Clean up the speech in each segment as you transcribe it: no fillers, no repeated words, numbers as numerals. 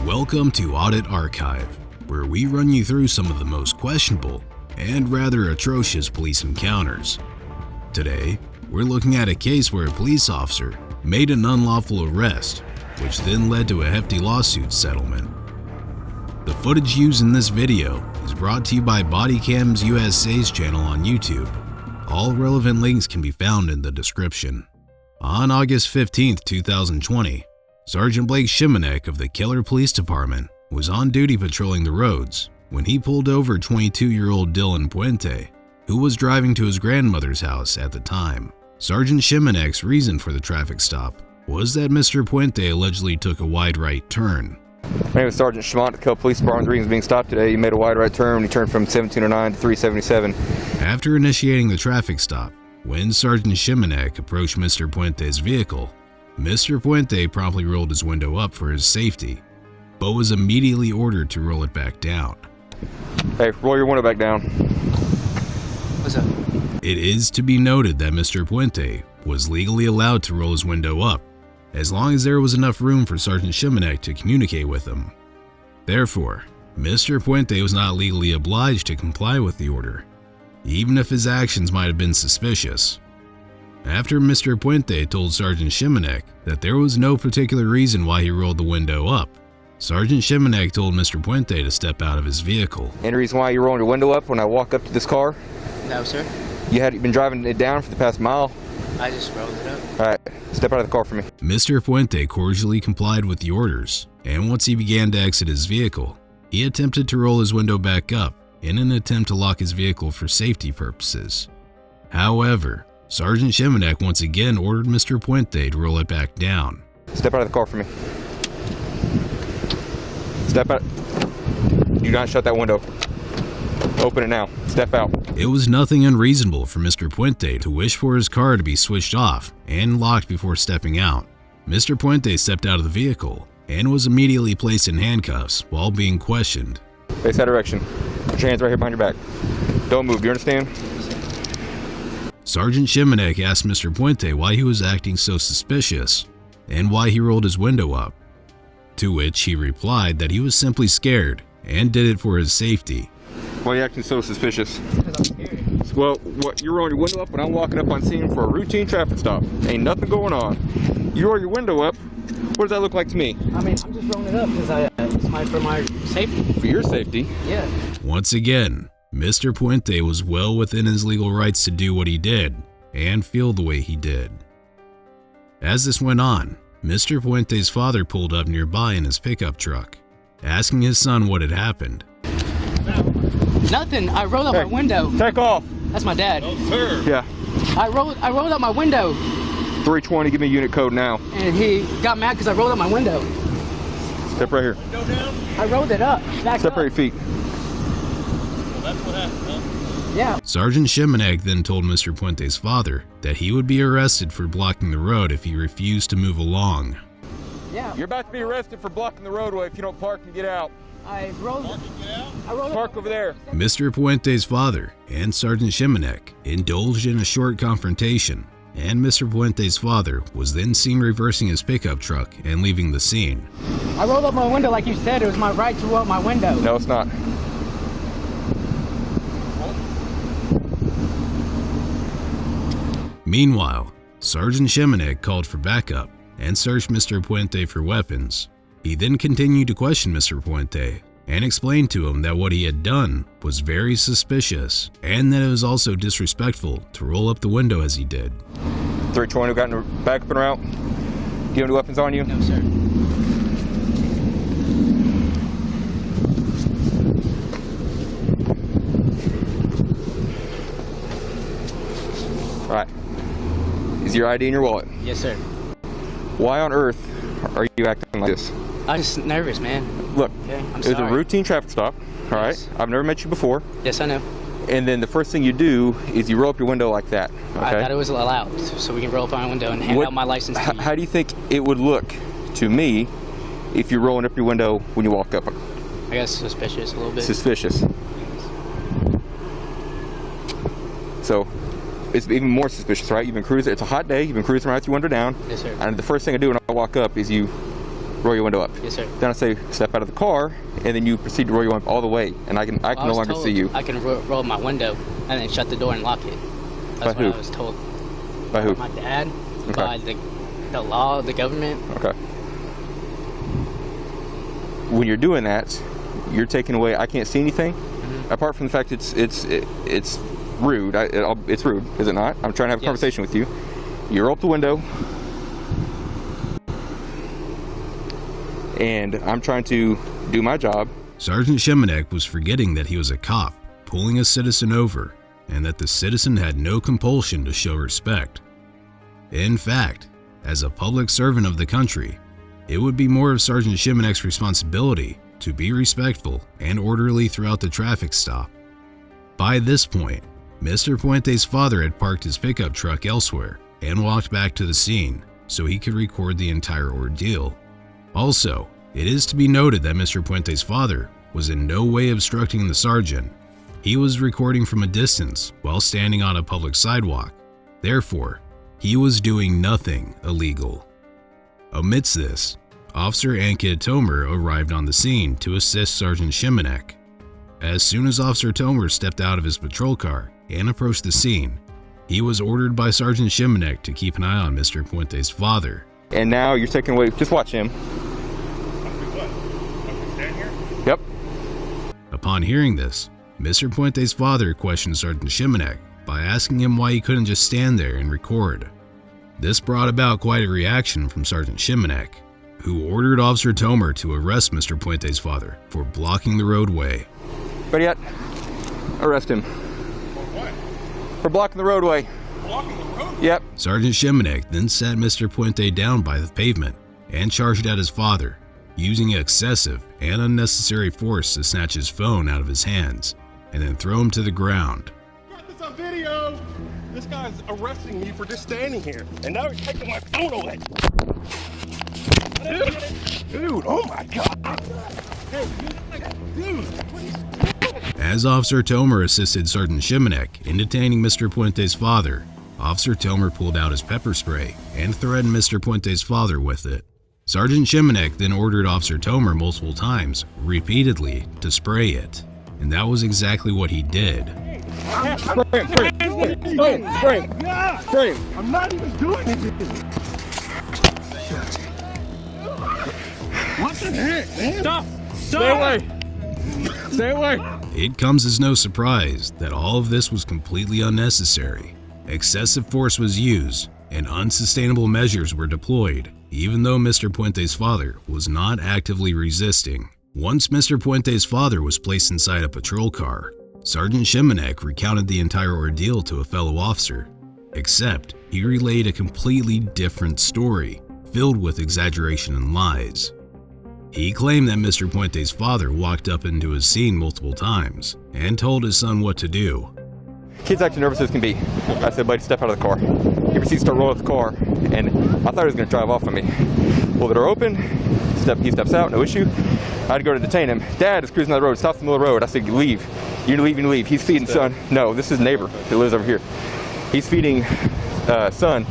Welcome to Audit Archive, where we run you through some of the most questionable and rather atrocious police encounters. Today, we're looking at a case where a police officer made an unlawful arrest, which then led to a hefty lawsuit settlement. The footage used in this video is brought to you by Bodycams USA's channel on YouTube. All relevant links can be found in the description. On August 15, 2020, Sergeant Blake Shimanek of the Keller Police Department was on duty patrolling the roads when he pulled over 22-year-old Dylan Puente, who was driving to his grandmother's house at the time. Sergeant Shimanek's reason for the traffic stop was that Mr. Puente allegedly took a wide right turn. My name is Sergeant Shimanek of the Keller Police Department. The reason being stopped today, he made a wide right turn when he turned from 1709 to 377. After initiating the traffic stop, when Sergeant Shimanek approached Mr. Puente's vehicle, Mr. Puente promptly rolled his window up for his safety, but was immediately ordered to roll it back down. Hey, roll your window back down. What's up? It is to be noted that Mr. Puente was legally allowed to roll his window up, as long as there was enough room for Sergeant Shimanek to communicate with him. Therefore, Mr. Puente was not legally obliged to comply with the order, even if his actions might have been suspicious. After Mr. Puente told Sergeant Shimanek that there was no particular reason why he rolled the window up, Sergeant Shimanek told Mr. Puente to step out of his vehicle. Any reason why you're rolling your window up when I walk up to this car? No, sir. You had been driving it down for the past mile. I just rolled it up. All right, step out of the car for me. Mr. Puente cordially complied with the orders, and once he began to exit his vehicle, he attempted to roll his window back up in an attempt to lock his vehicle for safety purposes. However, Sergeant Shimanek once again ordered Mr. Puente to roll it back down. Step out of the car for me. Step out. Do not shut that window. Open it now. Step out. It was nothing unreasonable for Mr. Puente to wish for his car to be switched off and locked before stepping out. Mr. Puente stepped out of the vehicle and was immediately placed in handcuffs while being questioned. Face that direction. Put your hands right here behind your back. Don't move. Do you understand? Sergeant Shimanek asked Mr. Puente why he was acting so suspicious and why he rolled his window up, to which he replied that he was simply scared and did it for his safety. Why are you acting so suspicious? Because I'm scared. Well, what, you're rolling your window up when I'm walking up on scene for a routine traffic stop. Ain't nothing going on. You roll your window up, what does that look like to me? I mean, I'm just rolling it up because it's for my safety. For your safety? Yeah. Once again, Mr. Puente was well within his legal rights to do what he did and feel the way he did. As this went on, Mr. Puente's father pulled up nearby in his pickup truck, asking his son what had happened. Nothing. I rolled out my window. Take off. That's my dad. No, sir. Yeah. I rolled out my window, 320, give me a unit code now. and he got mad because I rolled out my window. Step right here. Go down. I rolled it up. Back Step up. right your feet. Well, that's what happened, huh? Yeah. Sergeant Shimanek then told Mr. Puente's father that he would be arrested for blocking the road if he refused to move along. Yeah. You're about to be arrested for blocking the roadway if you don't park and get out. I rolled. Park and get out. I rolled Park over there. Mr. Puente's father and Sergeant Shimanek indulged in a short confrontation, and Mr. Puente's father was then seen reversing his pickup truck and leaving the scene. I rolled up my window like you said. It was my right to roll up my window. No, it's not. Meanwhile, Sergeant Shimanek called for backup and searched Mr. Puente for weapons. He then continued to question Mr. Puente and explained to him that what he had done was very suspicious and that it was also disrespectful to roll up the window as he did. 320, got in the back up and route. Do you have any weapons on you? No, sir. All right. Is your ID in your wallet? Yes, sir. Why on earth are you acting like this? I'm just nervous, man. Look, Okay, I'm it was a sorry. routine traffic stop, all right? Yes. I've never met you before. Yes, I know. And then the first thing you do is you roll up your window like that, okay? I thought it was allowed, so we can roll up my window and hand out my license to you. How do you think it would look to me if you're rolling up your window when you walk up? I guess suspicious a little bit. Suspicious. So it's even more suspicious, right? You've been cruising. It's a hot day. You've been cruising right with your window down. Yes, sir. And the first thing I do when I walk up is you roll your window up. Yes, sir. Then I say step out of the car, and then you proceed to roll your window all the way, and I can no longer see you. I can roll my window and then shut the door and lock it. That's By what who? I was told. By who? My dad. Okay. By the law, the government. Okay. When you're doing that, you're taking away. I can't see anything. Apart from the fact it's rude. It's rude, is it not? I'm trying to have a conversation with you. You roll up the window, and I'm trying to do my job. Sergeant Shemenek was forgetting that he was a cop, pulling a citizen over, and that the citizen had no compulsion to show respect. In fact, as a public servant of the country, it would be more of Sergeant Shemenek's responsibility to be respectful and orderly throughout the traffic stop. By this point, Mr. Puente's father had parked his pickup truck elsewhere and walked back to the scene so he could record the entire ordeal. Also, it is to be noted that Mr. Puente's father was in no way obstructing the sergeant. He was recording from a distance while standing on a public sidewalk. Therefore, he was doing nothing illegal. Amidst this, Officer Ankit Tomer arrived on the scene to assist Sergeant Shemenek. As soon as Officer Tomer stepped out of his patrol car and approached the scene, he was ordered by Sergeant Shemenek to keep an eye on Mr. Puente's father. And now you're taking away. Just watch him. Stand here? Yep. Upon hearing this, Mr. Puente's father questioned Sergeant Shemenek by asking him why he couldn't just stand there and record. This brought about quite a reaction from Sergeant Shemenek, who ordered Officer Tomer to arrest Mr. Puente's father for blocking the roadway. Ready yet? Arrest him. For what? For blocking the roadway. Blocking the road? Yep. Sergeant Shemenek then sat Mr. Puente down by the pavement and charged at his father, using excessive and unnecessary force to snatch his phone out of his hands and then throw him to the ground. Got this on video. This guy's arresting me for just standing here, and now he's taking my phone away. Dude, oh my God. Hey, dude, what is... As Officer Tomer assisted Sergeant Shemenek in detaining Mr. Puente's father, Officer Tomer pulled out his pepper spray and threatened Mr. Puente's father with it. Sergeant Shemenek then ordered Officer Tomer multiple times, repeatedly, to spray it, and that was exactly what he did. Spray him. I'm not even doing anything. What the heck, man? Stop! Stay away! Stay away! It comes as no surprise that all of this was completely unnecessary. Excessive force was used, and unsustainable measures were deployed, even though Mr. Puente's father was not actively resisting. Once Mr. Puente's father was placed inside a patrol car, Sergeant Shemenek recounted the entire ordeal to a fellow officer, except he relayed a completely different story, filled with exaggeration and lies. He claimed that Mr. Puente's father walked up into his scene multiple times and told his son what to do. Kid's acting nervous as can be. I said, buddy, step out of the car. He proceeds to start rolling up the car, and I thought he was going to drive off on me. Pull the door open, he steps out, no issue. I had to go to detain him. Dad is cruising down the road, stops in the middle of the road. I said, you leave. You need to leave, you need to leave. He's feeding son. No, this is neighbor who lives over here. He's feeding son,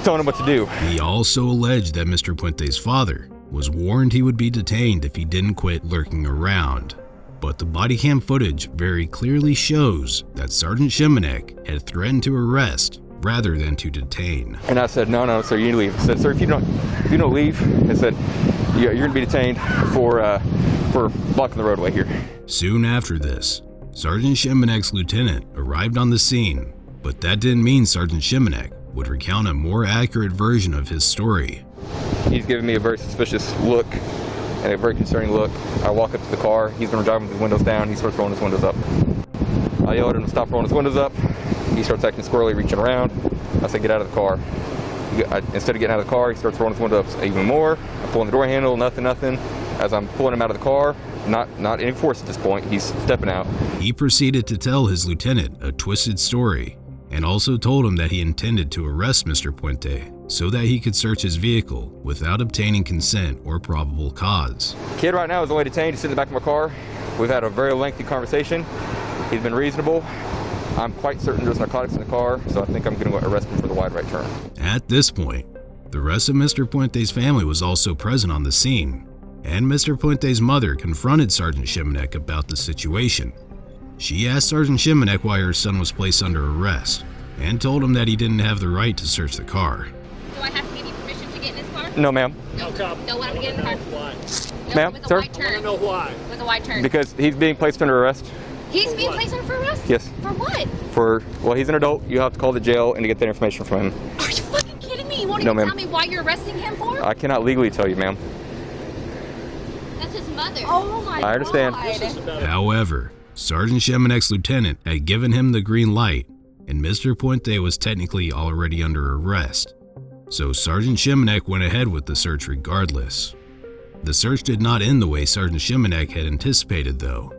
telling him what to do. He also alleged that Mr. Puente's father was warned he would be detained if he didn't quit lurking around. But the body cam footage very clearly shows that Sergeant Shemenek had threatened to arrest rather than to detain. And I said, no, sir, you need to leave. I said, sir, if you don't leave, I said, you're going to be detained for blocking the roadway here. Soon after this, Sergeant Shemenek's lieutenant arrived on the scene, but that didn't mean Sergeant Shemenek would recount a more accurate version of his story. He's giving me a very suspicious look and a very concerning look. I walk up to the car. He's been driving with his windows down. He starts rolling his windows up. I yell at him to stop rolling his windows up. He starts acting squirrely, reaching around. I say, get out of the car. Instead of getting out of the car, he starts rolling his windows up even more. I'm pulling the door handle, nothing. As I'm pulling him out of the car, not any force at this point, he's stepping out. He proceeded to tell his lieutenant a twisted story and also told him that he intended to arrest Mr. Puente so that he could search his vehicle without obtaining consent or probable cause. Kid right now is only detained. He's sitting in the back of my car. We've had a very lengthy conversation. He's been reasonable. I'm quite certain there's narcotics in the car, so I think I'm going to arrest him for the wide right turn. At this point, The rest of Mr. Puente's family was also present on the scene, and Mr. Puente's mother confronted Sergeant Shimanek about the situation. She asked Sergeant Shimanek why her son was placed under arrest, and told him that he didn't have the right to search the car. Do I have to give you permission to get in this car? No, ma'am. No. Don't want him to get in the car. Why? No, Ma'am, it was a sir? white turn. I don't know why. It was a white turn. Because he's being placed under arrest. He's being placed under arrest? Yes. For what? Well, he's an adult. You have to call the jail and to get that information from him. Are you fucking kidding me? You won't No, even ma'am. tell me why you're arresting him for? I cannot legally tell you, ma'am. That's his mother. Oh my god. I understand. This is about a However, Sergeant Shimanek's lieutenant had given him the green light, and Mr. Puente was technically already under arrest. So Sergeant Shimanek went ahead with the search regardless. The search did not end the way Sergeant Shimanek had anticipated though.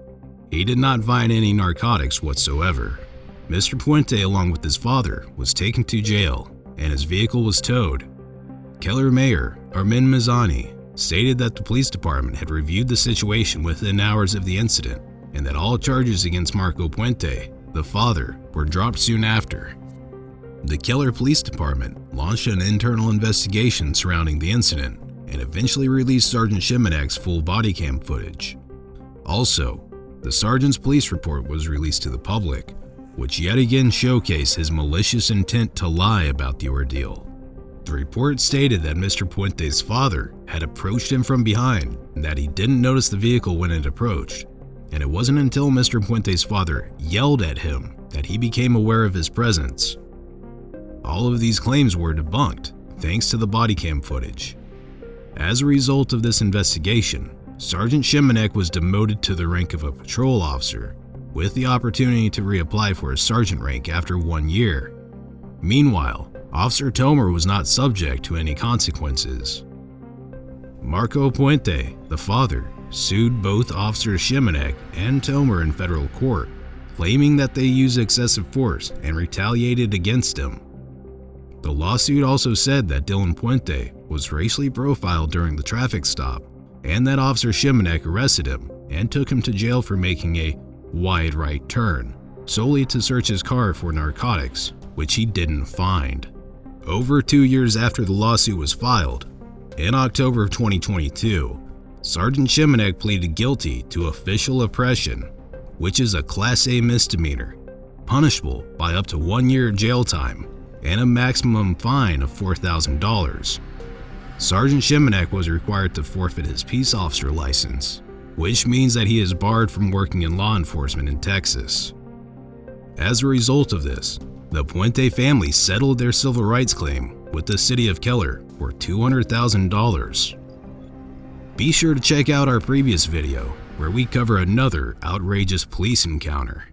He did not find any narcotics whatsoever. Mr. Puente, along with his father, was taken to jail, and his vehicle was towed. Keller Mayor Armin Mazzani stated that the police department had reviewed the situation within hours of the incident, and that all charges against Marco Puente, the father, were dropped soon after. The Keller Police Department launched an internal investigation surrounding the incident and eventually released Sergeant Shimanek's full body cam footage. Also, the sergeant's police report was released to the public, which yet again showcased his malicious intent to lie about the ordeal. The report stated that Mr. Puente's father had approached him from behind and that he didn't notice the vehicle when it approached, and it wasn't until Mr. Puente's father yelled at him that he became aware of his presence. All of these claims were debunked thanks to the body cam footage. As a result of this investigation, Sergeant Shimanek was demoted to the rank of a patrol officer, with the opportunity to reapply for a sergeant rank after 1 year. Meanwhile, Officer Tomer was not subject to any consequences. Marco Puente, the father, sued both Officers Shimanek and Tomer in federal court, claiming that they used excessive force and retaliated against him. The lawsuit also said that Dylan Puente was racially profiled during the traffic stop, and that Officer Shimanek arrested him and took him to jail for making a wide right turn, solely to search his car for narcotics, which he didn't find. Over 2 years after the lawsuit was filed, in October of 2022, Sergeant Shimanek pleaded guilty to official oppression, which is a Class A misdemeanor, punishable by up to 1 year jail time and a maximum fine of $4,000. Sergeant Shimanek was required to forfeit his peace officer license, which means that he is barred from working in law enforcement in Texas. As a result of this, the Puente family settled their civil rights claim with the city of Keller for $200,000. Be sure to check out our previous video where we cover another outrageous police encounter.